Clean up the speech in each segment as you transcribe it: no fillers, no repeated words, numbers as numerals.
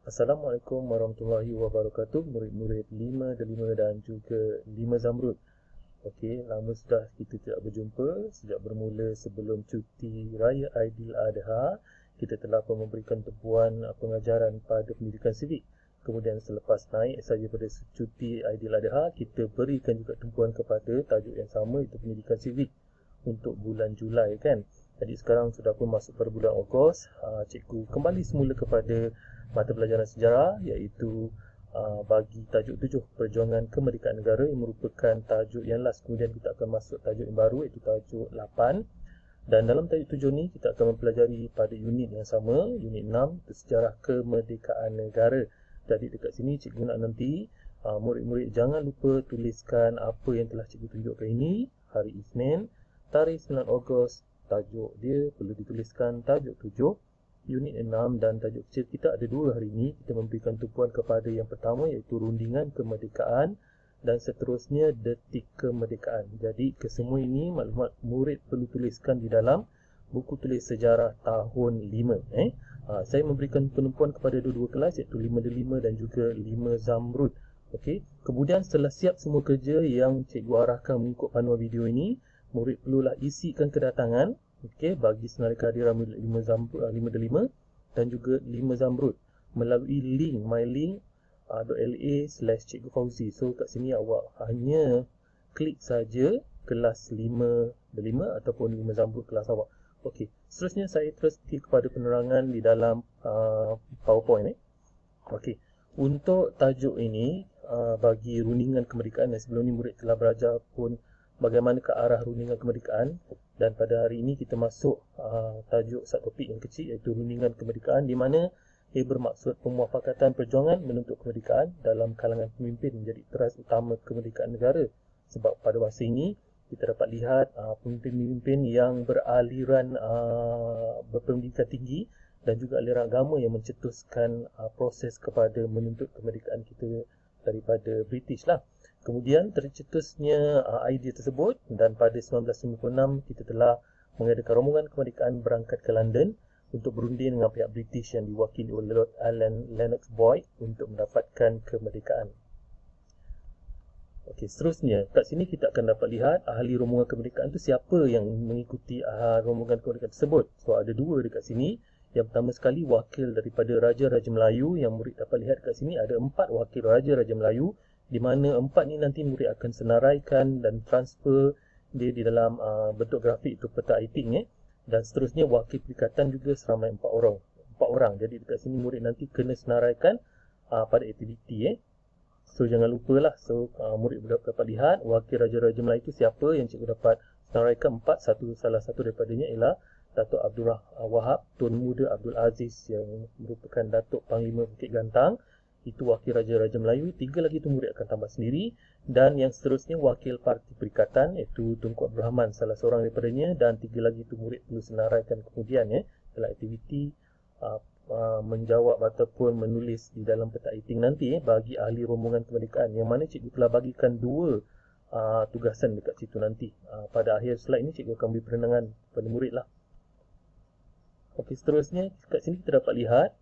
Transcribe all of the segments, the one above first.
Assalamualaikum warahmatullahi wabarakatuh, murid-murid 5 Delima dan juga 5 Zamrud. Okey, lama sudah kita tidak berjumpa. Sejak bermula sebelum cuti Raya Aidiladha, kita telah pun memberikan tumpuan pengajaran pada pendidikan civic. Kemudian selepas naik saja pada cuti Aidiladha, kita berikan juga tumpuan kepada tajuk yang sama, iaitu pendidikan civic untuk bulan Julai kan. Jadi sekarang sudah pun masuk pada bulan Ogos, cikgu kembali semula kepada mata pelajaran sejarah, iaitu bagi tajuk 7 perjuangan kemerdekaan negara yang merupakan tajuk yang last. Kemudian kita akan masuk tajuk yang baru, iaitu tajuk 8. Dan dalam tajuk 7 ni kita akan mempelajari pada unit yang sama, unit 6, sejarah kemerdekaan negara. Jadi dekat sini cikgu nak nanti murid-murid jangan lupa tuliskan apa yang telah cikgu tunjukkan ini. Hari Isnin, tarikh 9 Ogos, tajuk dia perlu dituliskan tajuk 7, unit 6, dan tajuk kecil kita ada 2 hari ini. Kita memberikan tumpuan kepada yang pertama, iaitu rundingan kemerdekaan, dan seterusnya detik kemerdekaan. Jadi kesemua ini maklumat murid perlu tuliskan di dalam buku tulis sejarah tahun 5. Saya memberikan penumpuan kepada dua-dua kelas, iaitu 5 Delima dan juga 5 Zamrud. Okey, kemudian setelah siap semua kerja yang cikgu arahkan mengikut panduan video ini, murid perlulah isikan kedatangan, okey, bagi senarai kehadiran 5 Delima dan juga 5 Zamrud melalui link mylink.la/Cikgu Fauzi. So kat sini awak hanya klik saja kelas 5 Delima ataupun 5 Zamrud kelas awak. Okey, seterusnya saya terus pergi kepada penerangan di dalam PowerPoint. Okey, untuk tajuk ini bagi rundingan kemerdekaan, yang sebelum ni murid telah belajar pun bagaimana ke arah rundingan kemerdekaan, dan pada hari ini kita masuk tajuk subtopik yang kecil, iaitu rundingan kemerdekaan, di mana ia bermaksud pemuafakatan perjuangan menuntut kemerdekaan dalam kalangan pemimpin menjadi teras utama kemerdekaan negara. Sebab pada masa ini kita dapat lihat pemimpin-pemimpin yang beraliran berpendidikan tinggi dan juga aliran agama yang mencetuskan proses kepada menuntut kemerdekaan kita daripada British lah. Kemudian tercetusnya idea tersebut, dan pada 1956 kita telah mengadakan rombongan kemerdekaan berangkat ke London untuk berunding dengan pihak British yang diwakili oleh Lord Allen Lennox Boyd untuk mendapatkan kemerdekaan. Okey, seterusnya kat sini kita akan dapat lihat ahli rombongan kemerdekaan itu siapa yang mengikuti rombongan kemerdekaan tersebut. So ada 2 dekat sini. Yang pertama sekali wakil daripada Raja-Raja Melayu, yang murid dapat lihat kat sini ada 4 wakil Raja-Raja Melayu, di mana 4 ni nanti murid akan senaraikan dan transfer dia di dalam bentuk grafik, itu peta iting dan seterusnya wakil perikatan juga seramai 4 orang. Jadi dekat sini murid nanti kena senaraikan pada aktiviti So jangan lupalah. So murid dapat lihat wakil Raja-Raja Melayu itu siapa yang cikgu dapat senaraikan 4. Salah satu daripadanya ialah Datuk Abdul Wahab Tun Muda Abdul Aziz, yang merupakan Datuk Panglima Bukit Gantang. Itu wakil Raja-Raja Melayu. 3 lagi tu murid akan tambah sendiri. Dan yang seterusnya wakil Parti Perikatan, iaitu Tunku Abdul Rahman, salah seorang daripadanya. Dan 3 lagi tu murid perlu senaraikan kemudian dalam aktiviti menjawab ataupun menulis di dalam peta iting nanti bagi ahli rombongan kemerdekaan, yang mana cikgu telah bagikan 2 tugasan dekat situ nanti. Pada akhir slide ini cikgu akan beri penerangan kepada murid lah. Okey, seterusnya kat sini kita dapat lihat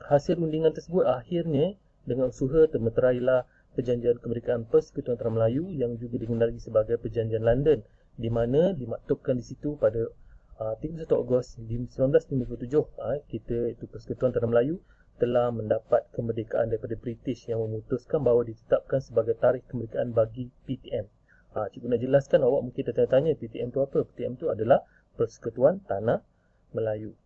hasil rundingan tersebut akhirnya dengan usaha termeterailah Perjanjian Kemerdekaan Persekutuan Tanah Melayu, yang juga dikenali sebagai Perjanjian London, di mana dimaktubkan di situ pada 31 Ogos 1957 kita, itu Persekutuan Tanah Melayu, telah mendapat kemerdekaan daripada British, yang memutuskan bahawa ditetapkan sebagai tarikh kemerdekaan bagi PTM. Cikgu nak jelaskan, awak mungkin tertanya-tanya PTM itu apa? PTM itu adalah Persekutuan Tanah Melayu.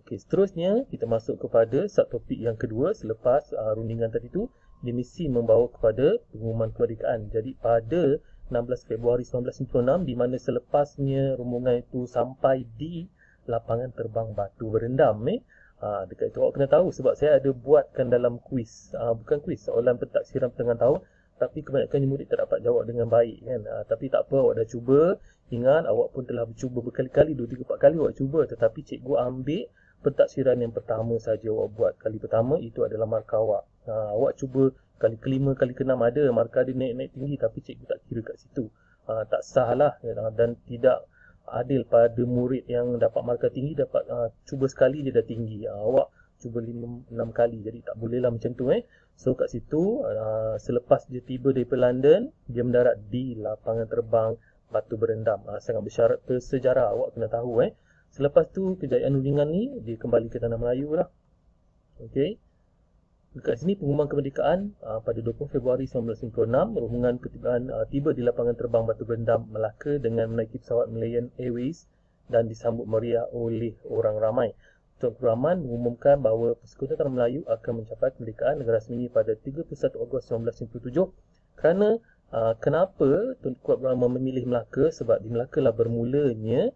Okey, seterusnya kita masuk kepada subtopik yang kedua selepas rundingan tadi tu, dimisi membawa kepada pengumuman kemerdekaan. Jadi pada 16 Februari 1996, di mana selepasnya rombongan itu sampai di lapangan terbang Batu Berendam dekat itu awak kena tahu, sebab saya ada buatkan dalam kuis, bukan kuis, soalan pentaksiran pertengahan tahun, tapi kebanyakan murid tak dapat jawab dengan baik kan. Tapi tak apa, awak dah cuba. Ingat, awak pun telah bercuba berkali-kali, 2, 3, 4 kali awak cuba, tetapi cikgu ambil pentaksiran yang pertama saja awak buat. Kali pertama itu adalah markah awak. Awak cuba kali kelima, kali keenam ada markah dia naik-naik tinggi, tapi cikgu tak kira kat situ. Tak sah lah, dan tidak adil pada murid yang dapat markah tinggi, dapat cuba sekali dia dah tinggi. Awak cuba 5-6 kali, jadi tak bolehlah macam tu. So kat situ selepas dia tiba dari London, dia mendarat di lapangan terbang Batu Berendam. Sangat bersyarat bersejarah, awak kena tahu. Selepas tu kejayaan rundingan ni dia kembali ke Tanah Melayu lah. Okey. Dekat sini pengumuman kemerdekaan pada 20 Februari 1956, rombongan tiba di lapangan terbang Batu Berendam, Melaka dengan menaiki pesawat Malayan Airways dan disambut meriah oleh orang ramai. Tun Rahman mengumumkan bahawa Persekutuan Tanah Melayu akan mencapai kemerdekaan negara sendiri pada 31 Ogos 1957. Kerana kenapa Tun Rahman memilih Melaka? Sebab di Melaka lah bermulanya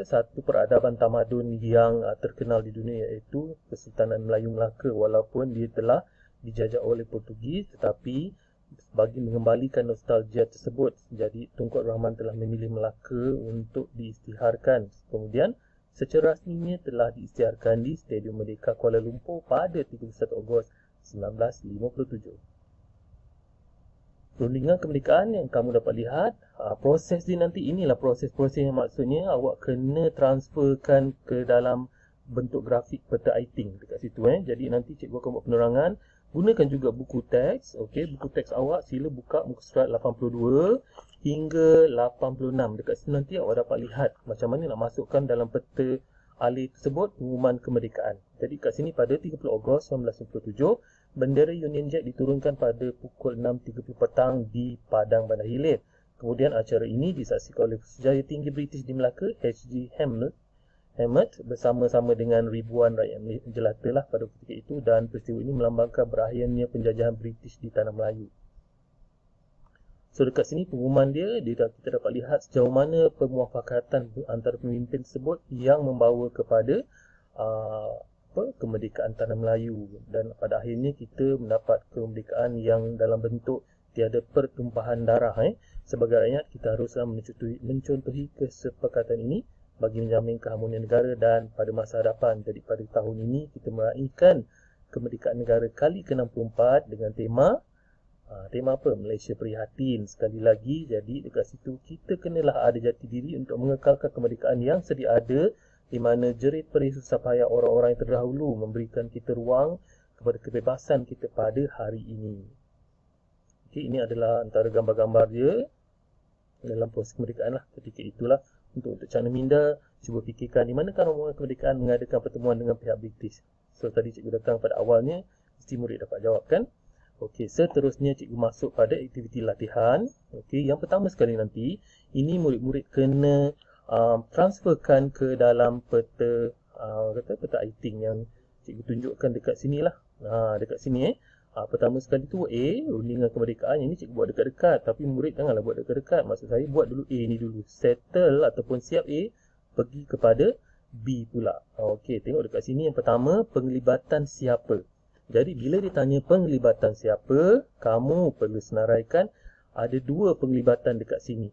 satu peradaban tamadun yang terkenal di dunia, iaitu Kesultanan Melayu Melaka. Walaupun dia telah dijajah oleh Portugis, tetapi bagi mengembalikan nostalgia tersebut, jadi Tunku Abdul Rahman telah memilih Melaka untuk diisytiharkan. Kemudian secara rasminya telah diisytiharkan di Stadium Merdeka Kuala Lumpur pada 31 Ogos 1957. Rundingan kemerdekaan yang kamu dapat lihat, proses dia nanti, inilah proses-proses yang maksudnya awak kena transferkan ke dalam bentuk grafik peta iting dekat situ. Jadi nanti cikgu akan buat penerangan. Gunakan juga buku teks. Okey, buku teks awak sila buka muka surat 82 hingga 86. Dekat situ nanti awak dapat lihat macam mana nak masukkan dalam peta alih tersebut pengumuman kemerdekaan. Jadi kat sini pada 30 Ogos 1997, bendera Union Jack diturunkan pada pukul 6.30 petang di Padang Bandar Hilir. Kemudian acara ini disaksikan oleh Sejaya Tinggi British di Melaka, H.G. Hammett bersama-sama dengan ribuan rakyat jelata lah pada ketika itu, dan peristiwa ini melambangkan berakhirnya penjajahan British di Tanah Melayu. So dekat sini pengumuman dia kita dapat lihat sejauh mana pemuafakatan antara pemimpin tersebut yang membawa kepada kemerdekaan Tanah Melayu, dan pada akhirnya kita mendapat kemerdekaan yang dalam bentuk tiada pertumpahan darah. Sebagai rakyat kita haruslah mencontohi kesepakatan ini bagi menjamin keharmonian negara dan pada masa hadapan. Jadi pada tahun ini kita meraihkan kemerdekaan negara kali ke-64 dengan tema apa? Malaysia Prihatin. Sekali lagi, jadi dekat situ kita kenalah ada jati diri untuk mengekalkan kemerdekaan yang sedia ada, di mana jerit perih susah payah orang-orang yang terdahulu memberikan kita ruang kepada kebebasan kita pada hari ini. Okey, ini adalah antara gambar-gambar dia dalam proses kemerdekaan lah ketika itulah. Untuk Cana Minda, cuba fikirkan di manakah rombongan kemerdekaan mengadakan pertemuan dengan pihak British. So tadi cikgu datang pada awalnya, mesti murid dapat jawab kan. Okey, seterusnya cikgu masuk pada aktiviti latihan. Okey, yang pertama sekali nanti, ini murid-murid kena transferkan ke dalam peta peta iting yang cikgu tunjukkan dekat sini lah. Dekat sini pertama sekali tu A, rundingan kemerdekaan. Ini cikgu buat dekat-dekat, tapi murid janganlah buat dekat-dekat. Maksud saya buat dulu A ni dulu, settle ataupun siap A, pergi kepada B pula. Okey, tengok dekat sini yang pertama, penglibatan siapa. Jadi bila ditanya penglibatan siapa, kamu perlu senaraikan ada dua penglibatan dekat sini.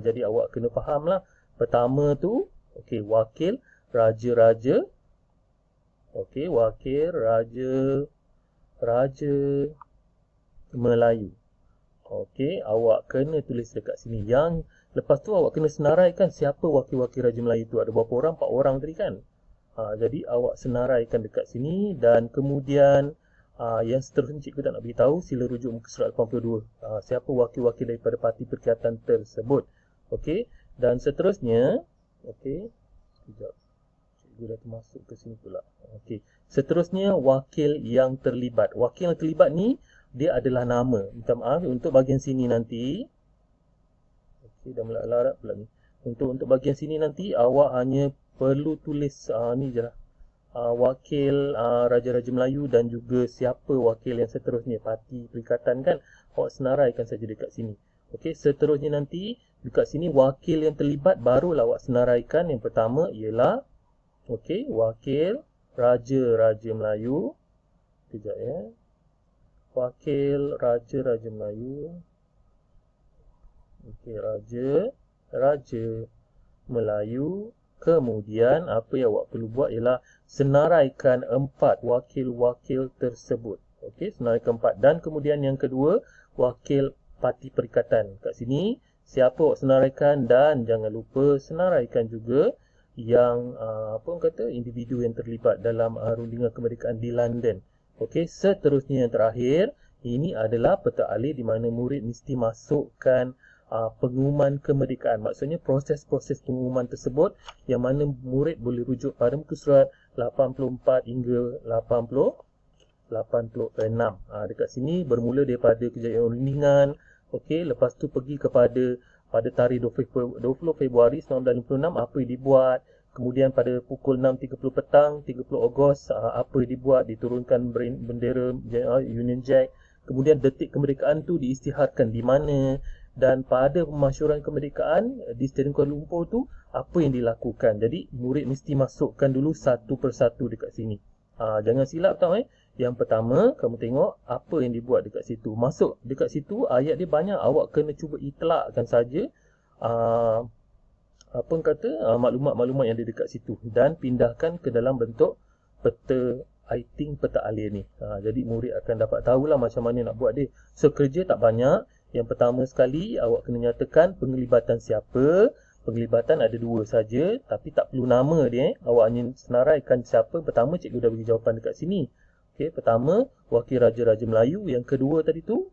Jadi awak kena faham lah. Pertama tu, okey, wakil raja-raja. Okey, wakil raja Melayu. Okey, awak kena tulis dekat sini. Yang lepas tu awak kena senaraikan siapa wakil-wakil Raja Melayu tu. Ada berapa orang? 4 orang tadi kan? Jadi awak senaraikan dekat sini, dan kemudian yang seterusnya cikgu tak nak beritahu, sila rujuk muka surat 82. Siapa wakil-wakil daripada parti perkhidmatan tersebut. Okey, dan seterusnya, okey, sekejap. Cikgu dah termasuk ke sini pula. Okey, seterusnya wakil yang terlibat. Wakil yang terlibat ni dia adalah nama. Minta maaf untuk bahagian sini nanti. Okey, dah mula larat pula ni. Untuk bahagian sini nanti awak hanya perlu tulis ni je lah. Wakil Raja-Raja Melayu dan juga siapa wakil yang seterusnya, parti perikatan kan. Awak senaraikan saja dekat sini. Okey, seterusnya nanti dekat sini wakil yang terlibat barulah awak senaraikan. Yang pertama ialah okey, wakil Raja-Raja Melayu. Sekejap ya. Wakil Raja-Raja Melayu. Okey, Raja Melayu. Kemudian apa yang awak perlu buat ialah senaraikan 4 wakil-wakil tersebut. Okey, senaraikan 4. Dan kemudian yang kedua, wakil parti perikatan. Kat sini siapa awak senaraikan, dan jangan lupa senaraikan juga yang individu yang terlibat dalam rundingan kemerdekaan di London. Okey, seterusnya yang terakhir, ini adalah peta alih di mana murid mesti masukkan pengumuman kemerdekaan. Maksudnya proses-proses pengumuman tersebut yang mana murid boleh rujuk pada muka surat 84 hingga 86. Dekat sini bermula daripada kejayaan rundingan. Okey, lepas tu pergi kepada pada tarikh 20 Februari 1956 apa yang dibuat. Kemudian pada pukul 6.30 petang 30 Ogos apa yang dibuat, diturunkan bendera Union Jack. Kemudian detik kemerdekaan tu diisytiharkan di mana, dan pada pemasyuran kemerdekaan di Stadium Kuala Lumpur tu apa yang dilakukan. Jadi murid mesti masukkan dulu satu persatu dekat sini. Jangan silap tau Yang pertama, kamu tengok apa yang dibuat dekat situ. Masuk dekat situ, ayat dia banyak. Awak kena cuba itlakkan saja maklumat-maklumat yang ada dekat situ dan pindahkan ke dalam bentuk peta peta alih ni. Jadi murid akan dapat tahulah macam mana nak buat dia. So kerja tak banyak. Yang pertama sekali, awak kena nyatakan penglibatan siapa. Penglibatan ada dua saja, tapi tak perlu nama dia. Awak hanya senaraikan siapa. Pertama, cikgu dah bagi jawapan dekat sini. Okey, pertama, wakil Raja-Raja Melayu. Yang kedua tadi tu,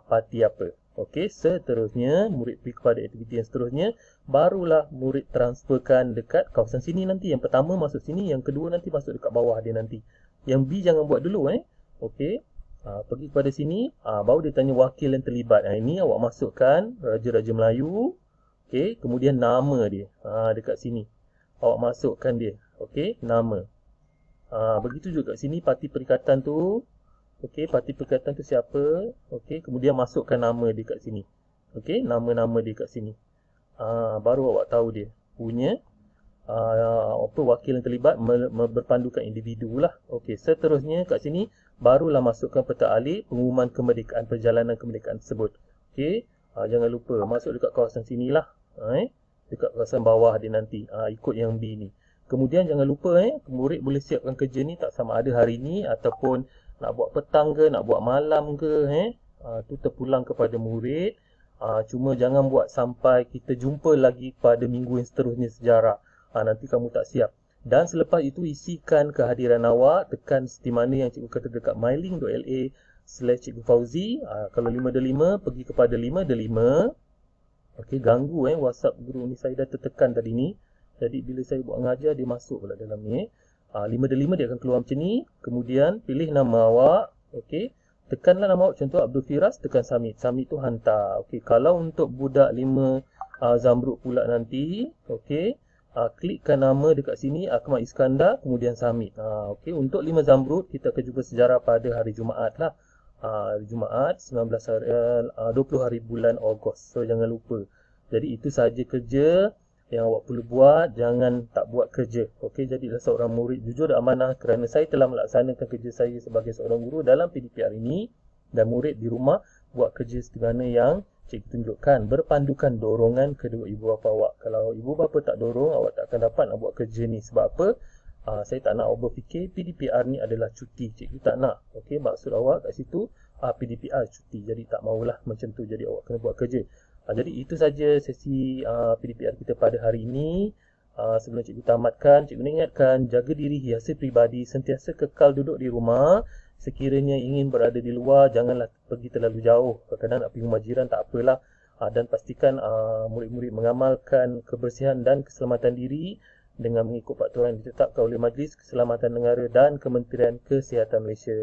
parti apa. Okey, seterusnya, murid pergi kepada aktiviti yang seterusnya. Barulah murid transferkan dekat kawasan sini nanti. Yang pertama masuk sini, yang kedua nanti masuk dekat bawah dia nanti. Yang B jangan buat dulu Okey, pergi kepada sini, baru dia tanya wakil yang terlibat. Ini awak masukkan Raja-Raja Melayu. Okey, kemudian nama dia. Dekat sini. Awak masukkan dia. Okey, nama. Begitu juga kat sini parti perikatan tu. Okey, parti perikatan tu siapa? Okey, kemudian masukkan nama dia kat sini. Okey, nama-nama dia kat sini. Baru awak tahu dia punya wakil yang terlibat berpandukan individu lah. Okey, seterusnya kat sini barulah masukkan peta alih pengumuman kemerdekaan, perjalanan kemerdekaan tersebut. Okey, jangan lupa masuk dekat kawasan sinilah. Dekat kawasan bawah dia nanti. Ikut yang B ni. Kemudian jangan lupa murid boleh siapkan kerja ni tak sama ada hari ni ataupun nak buat petang ke, nak buat malam ke, tu terpulang kepada murid. Cuma jangan buat sampai kita jumpa lagi pada minggu yang seterusnya sejarah. Nanti kamu tak siap. Dan selepas itu isikan kehadiran awak, tekan seperti mana yang cikgu kata dekat mylink.la/cikgu Fauzi. Kalau 5 pergi kepada 5. Okey, ganggu WhatsApp guru ni, saya dah tertekan tadi ni. Jadi bila saya buat ngajar, dia masuk pula dalam ni. 5 dia akan keluar macam ni. Kemudian pilih nama awak. Okey, tekanlah nama awak, contoh Abdul Firas, tekan submit. Submit tu hantar. Okey, kalau untuk budak 5 Zamrud pula nanti, okey, klikkan nama dekat sini Akmal Iskandar, kemudian submit. Okey, untuk 5 Zamrud kita akan jumpa sejarah pada hari Jumaat lah. Hari Jumaat 20 hari bulan Ogos. So jangan lupa. Jadi itu sahaja kerja yang awak perlu buat. Jangan tak buat kerja. Okey, jadilah seorang murid jujur dan amanah kerana saya telah melaksanakan kerja saya sebagai seorang guru dalam PDPR ini, dan murid di rumah buat kerja sebagaimana yang cikgu tunjukkan, berpandukan dorongan kedua ibu bapa awak. Kalau ibu bapa tak dorong, awak tak akan dapat nak buat kerja ni. Sebab apa? Saya tak nak awak berfikir PDPR ni adalah cuti. Cikgu tak nak. Okey, maksud awak kat situ PDPR cuti. Jadi tak maulah macam tu. Jadi awak kena buat kerja. Jadi itu saja sesi PDPR kita pada hari ini. Sebelum cikgu tamatkan, cikgu ingatkan, jaga diri, hiasi peribadi, sentiasa kekal duduk di rumah. Sekiranya ingin berada di luar, janganlah pergi terlalu jauh. Kadang-kadang nak pergi rumah jiran, tak apalah. Dan pastikan murid-murid mengamalkan kebersihan dan keselamatan diri dengan mengikut peraturan yang ditetapkan oleh Majlis Keselamatan Negara dan Kementerian Kesihatan Malaysia.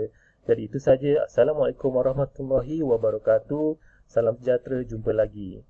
Jadi itu saja. Assalamualaikum warahmatullahi wabarakatuh. Salam sejahtera. Jumpa lagi.